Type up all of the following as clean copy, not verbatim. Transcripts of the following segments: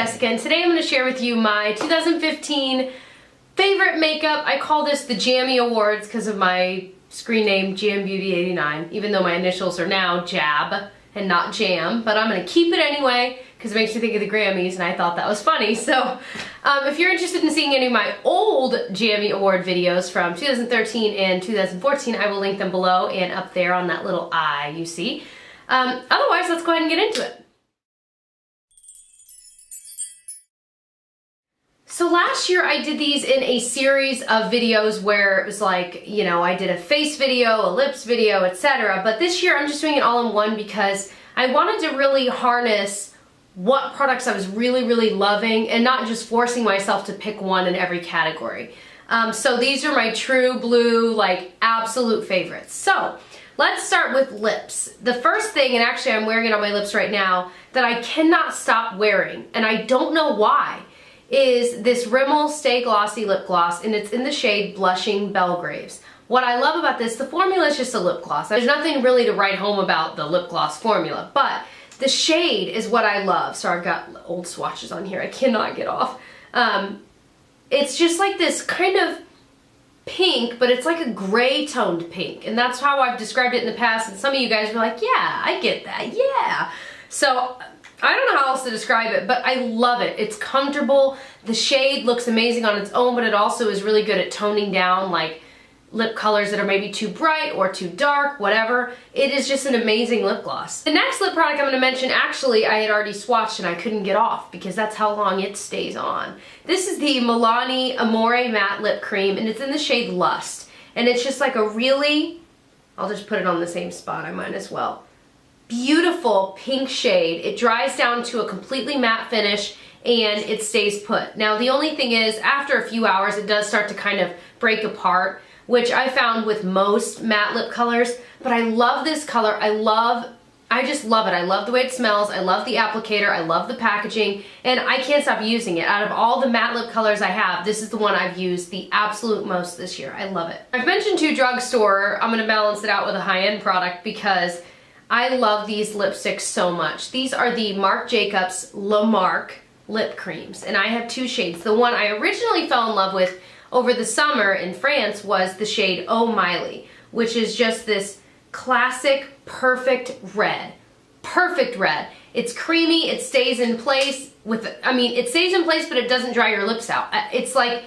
Jessica, and today I'm going to share with you my 2015 favorite makeup. I call this the JAMMY Awards because of my screen name, JamBeauty89, even though my initials are now Jab and not Jam, but I'm going to keep it anyway because it makes me think of the Grammys, and I thought that was funny. So if you're interested in seeing any of my old JAMMY Award videos from 2013 and 2014, I will link them below and up there on that little eye you see. Otherwise, let's go ahead and get into it. So last year I did these in a series of videos where it was like, you know, I did a face video, a lips video, etc. But this year I'm just doing it all in one because I wanted to really harness what products I was really loving and not just forcing myself to pick one in every category. So these are my true blue, like absolute favorites. So let's start with lips. The first thing, and actually I'm wearing it on my lips right now, that I cannot stop wearing, and I don't know why, is this Rimmel Stay Glossy lip gloss, and it's in the shade Blushing Belgraves. What I love about this, the formula is just a lip gloss. There's nothing really to write home about the lip gloss formula, but the shade is what I love. So I've got old swatches on here I cannot get off. It's just like this kind of pink, but it's like a gray toned pink, and that's how I've described it in the past, and some of you guys were like, yeah, I get that, yeah. So I don't know how else to describe it, but I love it. It's comfortable. The shade looks amazing on its own, but it also is really good at toning down like lip colors that are maybe too bright or too dark, whatever. It is just an amazing lip gloss. The next lip product I'm going to mention, actually, I had already swatched and I couldn't get off because that's how long it stays on. This is the Milani Amore Matte Lip Cream, and it's in the shade Lust. And it's just like a really, I'll just put it on the same spot, I might as well. Beautiful pink shade. It dries down to a completely matte finish and it stays put. Now the only thing is, after a few hours it does start to kind of break apart, which I found with most matte lip colors, but I love this color. I just love it. I love the way it smells. I love the applicator. I love the packaging, and I can't stop using it. Out of all the matte lip colors I have, this is the one I've used the absolute most this year. I love it. I've mentioned to drugstore. I'm gonna balance it out with a high-end product because I love these lipsticks so much. These are the Marc Jacobs La Marque lip creams, and I have two shades. The one I originally fell in love with over the summer in France was the shade Oh Miley, which is just this classic perfect red. Perfect red. It's creamy, it stays in place it stays in place, but it doesn't dry your lips out. It's like,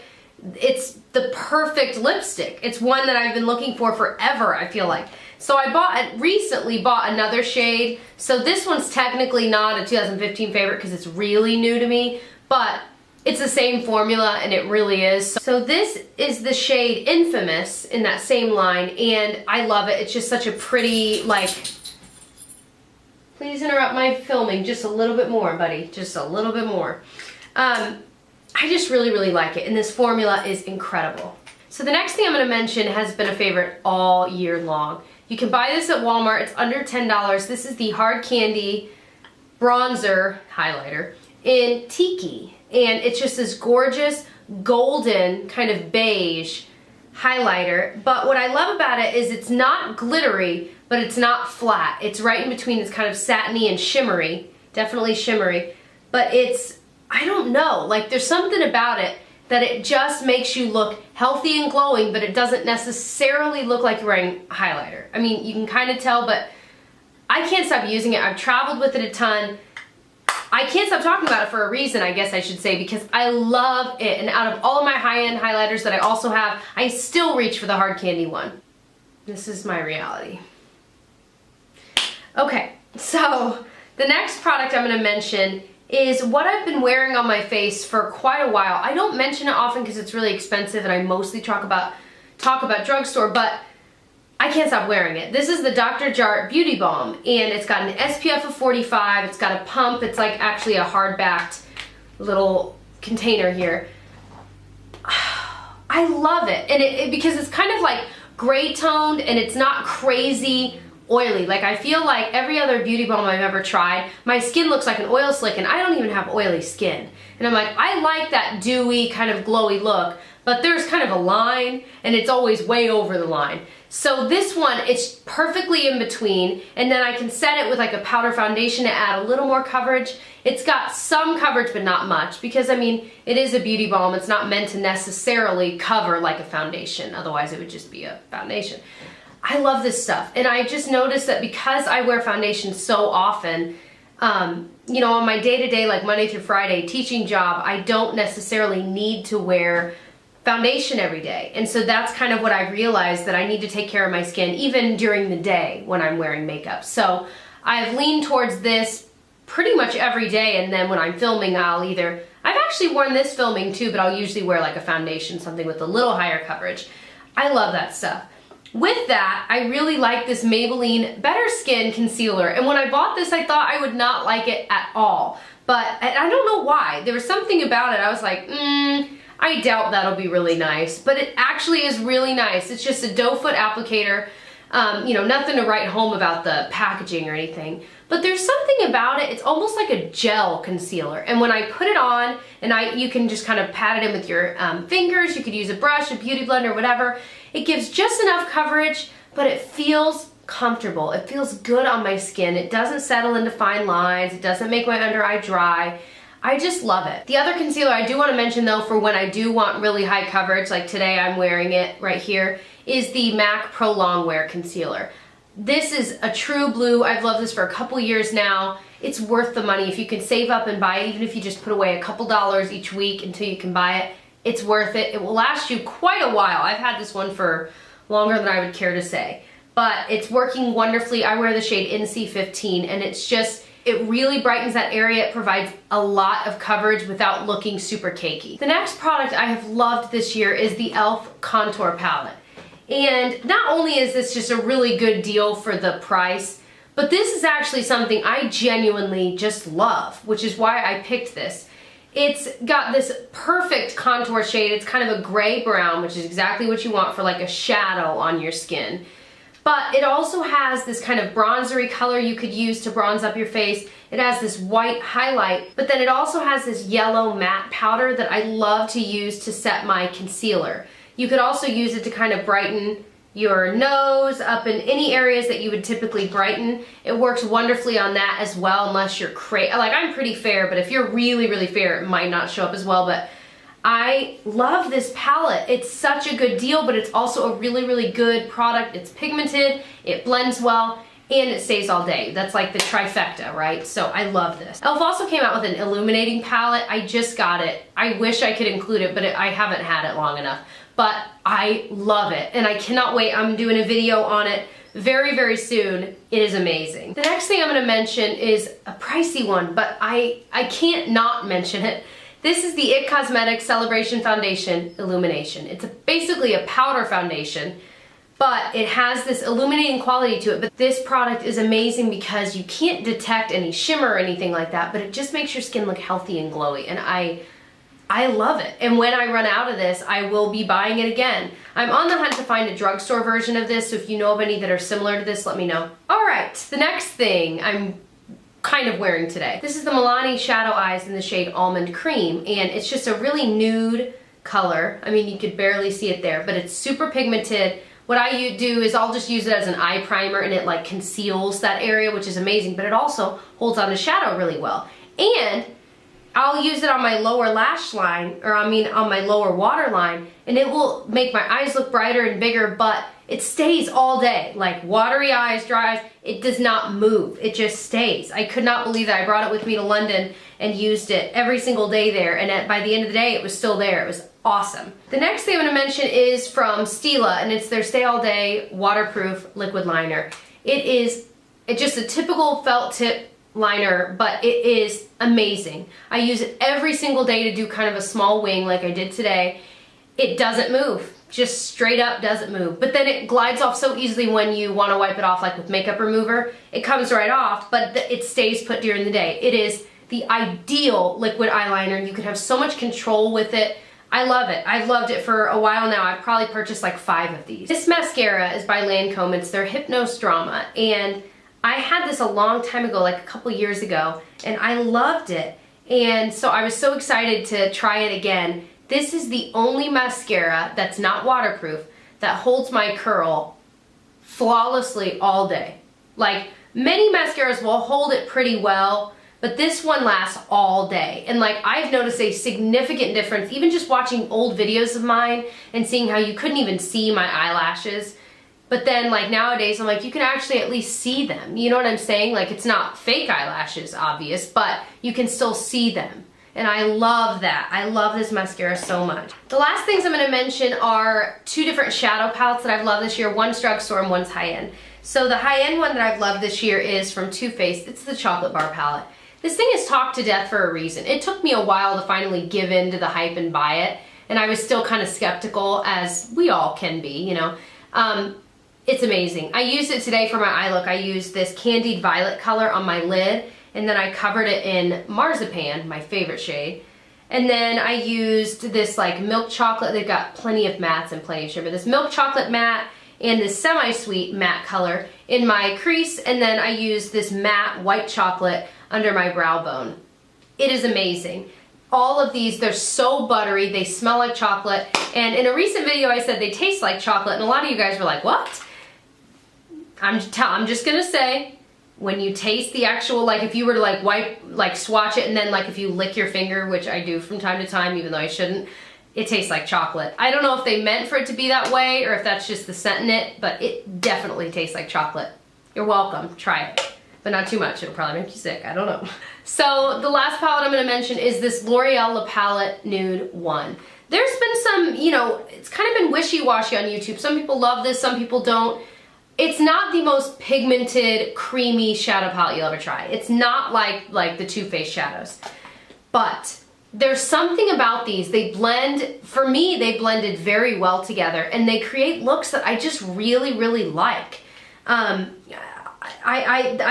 it's the perfect lipstick. It's one that I've been looking for forever, I feel like. So I recently bought another shade. So this one's technically not a 2015 favorite because it's really new to me, but it's the same formula and it really is. So this is the shade Infamous in that same line, and I love it. It's just such a pretty, like, please interrupt my filming just a little bit more, buddy. Just a little bit more. I just really like it, and this formula is incredible. So the next thing I'm going to mention has been a favorite all year long. You can buy this at Walmart. It's under $10. This is the Hard Candy Bronzer Highlighter in Tiki. And it's just this gorgeous golden kind of beige highlighter. But what I love about it is it's not glittery, but it's not flat. It's right in between. It's kind of satiny and shimmery. Definitely shimmery. But it's, I don't know, like there's something about it that it just makes you look healthy and glowing, but it doesn't necessarily look like you're wearing highlighter. I mean, you can kind of tell, but I can't stop using it. I've traveled with it a ton. I can't stop talking about it for a reason, I guess I should say, because I love it. And out of all of my high-end highlighters that I also have, I still reach for the Hard Candy one. This is my reality. Okay, so the next product I'm going to mention is what I've been wearing on my face for quite a while. I don't mention it often because it's really expensive and I mostly talk about drugstore, but I can't stop wearing it. This is the Dr. Jart Beauty Balm, and it's got an SPF of 45, it's got a pump, it's like actually a hard-backed little container here. I love it, and because it's kind of like gray toned and it's not crazy oily. Like, I feel like every other beauty balm I've ever tried, my skin looks like an oil slick, and I don't even have oily skin. And I'm like, I like that dewy kind of glowy look, but there's kind of a line and it's always way over the line. So this one, it's perfectly in between, and then I can set it with like a powder foundation to add a little more coverage. It's got some coverage but not much, because I mean, it is a beauty balm. It's not meant to necessarily cover like a foundation, otherwise it would just be a foundation. I love this stuff, and I just noticed that because I wear foundation so often, you know, on my day-to-day, like Monday through Friday teaching job, I don't necessarily need to wear foundation every day. And so that's kind of what I realized, that I need to take care of my skin even during the day when I'm wearing makeup. So I've leaned towards this pretty much every day, and then when I'm filming, I've actually worn this filming too, but I'll usually wear like a foundation, something with a little higher coverage. I love that stuff. With that, I really like this Maybelline Better Skin Concealer, and when I bought this, I thought I would not like it at all, but I don't know why. There was something about it, I was like, I doubt that'll be really nice, but it actually is really nice. It's just a doe foot applicator, you know, nothing to write home about the packaging or anything, but there's something about it, it's almost like a gel concealer, and when I put it on, and you can just kind of pat it in with your fingers, you could use a brush, a beauty blender, whatever. It gives just enough coverage, but it feels comfortable. It feels good on my skin. It doesn't settle into fine lines. It doesn't make my under eye dry. I just love it. The other concealer I do want to mention though, for when I do want really high coverage, like today I'm wearing it right here, is the MAC Pro Longwear Concealer. This is a true blue. I've loved this for a couple years now. It's worth the money. If you can save up and buy it, even if you just put away a couple dollars each week until you can buy it, it's worth it. It will last you quite a while. I've had this one for longer than I would care to say, but it's working wonderfully. I wear the shade NC15, and it's just, it really brightens that area. It provides a lot of coverage without looking super cakey. The next product I have loved this year is the e.l.f. Contour Palette. And not only is this just a really good deal for the price, but this is actually something I genuinely just love, which is why I picked this. It's got this perfect contour shade. It's kind of a gray brown, which is exactly what you want for like a shadow on your skin. But it also has this kind of bronzery color you could use to bronze up your face. It has this white highlight, but then it also has this yellow matte powder that I love to use to set my concealer. You could also use it to kind of brighten your nose, up in any areas that you would typically brighten. It works wonderfully on that as well, unless you're crazy. Like, I'm pretty fair, but if you're really, really fair, it might not show up as well. But I love this palette. It's such a good deal, but it's also a really, really good product. It's pigmented, it blends well, and it stays all day. That's like the trifecta, right? So I love this. e.l.f. also came out with an illuminating palette. I just got it. I wish I could include it, but I haven't had it long enough. But I love it, and I cannot wait. I'm doing a video on it very, very soon. It is amazing. The next thing I'm gonna mention is a pricey one, but I can't not mention it. This is the IT Cosmetics Celebration Foundation Illumination. It's basically a powder foundation, but it has this illuminating quality to it. But this product is amazing because you can't detect any shimmer or anything like that, but it just makes your skin look healthy and glowy, and I love it. And when I run out of this, I will be buying it again. I'm on the hunt to find a drugstore version of this, so if you know of any that are similar to this, let me know. All right, the next thing I'm kind of wearing today. This is the Milani Shadow Eyes in the shade Almond Cream, and it's just a really nude color. I mean, you could barely see it there, but it's super pigmented. What I do is I'll just use it as an eye primer, and it like conceals that area, which is amazing, but it also holds on to shadow really well. And I'll use it on my lower lash line, or I mean on my lower waterline, and it will make my eyes look brighter and bigger, but it stays all day. Like watery eyes, dry eyes, it does not move. It just stays. I could not believe that. I brought it with me to London and used it every single day there, and by the end of the day, it was still there. It was awesome. The next thing I'm gonna mention is from Stila, and it's their Stay All Day Waterproof Liquid Liner. It's just a typical felt tip liner, but it is amazing. I use it every single day to do kind of a small wing like I did today. It doesn't move, just straight up doesn't move, but then it glides off so easily when you want to wipe it off, like with makeup remover. It comes right off, but it stays put during the day. It is the ideal liquid eyeliner. You can have so much control with it. I love it. I've loved it for a while now. I've probably purchased like 5 of these. This mascara is by Lancome. It's their Hypnose Drama, and I had this a long time ago, like a couple years ago, and I loved it. And so I was so excited to try it again. This is the only mascara that's not waterproof that holds my curl flawlessly all day. Like, many mascaras will hold it pretty well, but this one lasts all day. And like, I've noticed a significant difference, even just watching old videos of mine and seeing how you couldn't even see my eyelashes. But then like nowadays, I'm like, you can actually at least see them. You know what I'm saying? Like, it's not fake eyelashes, obvious, but you can still see them. And I love that. I love this mascara so much. The last things I'm gonna mention are two different shadow palettes that I've loved this year. One's drugstore and one's high-end. So the high-end one that I've loved this year is from Too Faced. It's the chocolate bar palette. This thing is talked to death for a reason. It took me a while to finally give in to the hype and buy it. And I was still kind of skeptical, as we all can be, you know. It's amazing. I used it today for my eye look. I used this candied violet color on my lid, and then I covered it in marzipan, my favorite shade. And then I used this like milk chocolate. They've got plenty of mattes and plenty of shimmer. This milk chocolate matte and this semi-sweet matte color in my crease, and then I used this matte white chocolate under my brow bone. It is amazing. All of these, they're so buttery, they smell like chocolate, and in a recent video I said they taste like chocolate, and a lot of you guys were like, what? I'm just gonna say, when you taste the actual, like if you were to like wipe, like swatch it, and then like if you lick your finger, which I do from time to time, even though I shouldn't, it tastes like chocolate. I don't know if they meant for it to be that way, or if that's just the scent in it, but it definitely tastes like chocolate. You're welcome, try it. But not too much, it'll probably make you sick, I don't know. So the last palette I'm gonna mention is this L'Oreal La Palette Nude 1. There's been some, you know, it's kind of been wishy-washy on YouTube. Some people love this, some people don't. It's not the most pigmented, creamy shadow palette you'll ever try. It's not like the Too Faced shadows. But there's something about these, they blend, for me, they blended very well together, and they create looks that I just really, really like. I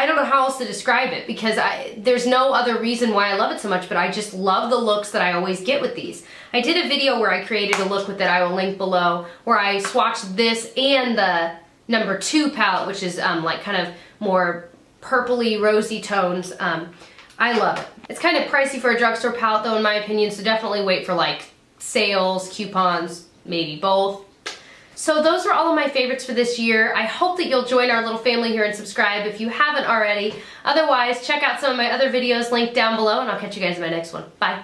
don't know how else to describe it, because there's no other reason why I love it so much, but I just love the looks that I always get with these. I did a video where I created a look with it, I will link below, where I swatched this and the number 2 palette, which is like kind of more purpley, rosy tones. I love it. It's kind of pricey for a drugstore palette though, in my opinion, so definitely wait for like sales, coupons, maybe both. So those are all of my favorites for this year. I hope that you'll join our little family here and subscribe if you haven't already. Otherwise, check out some of my other videos linked down below, and I'll catch you guys in my next one. Bye.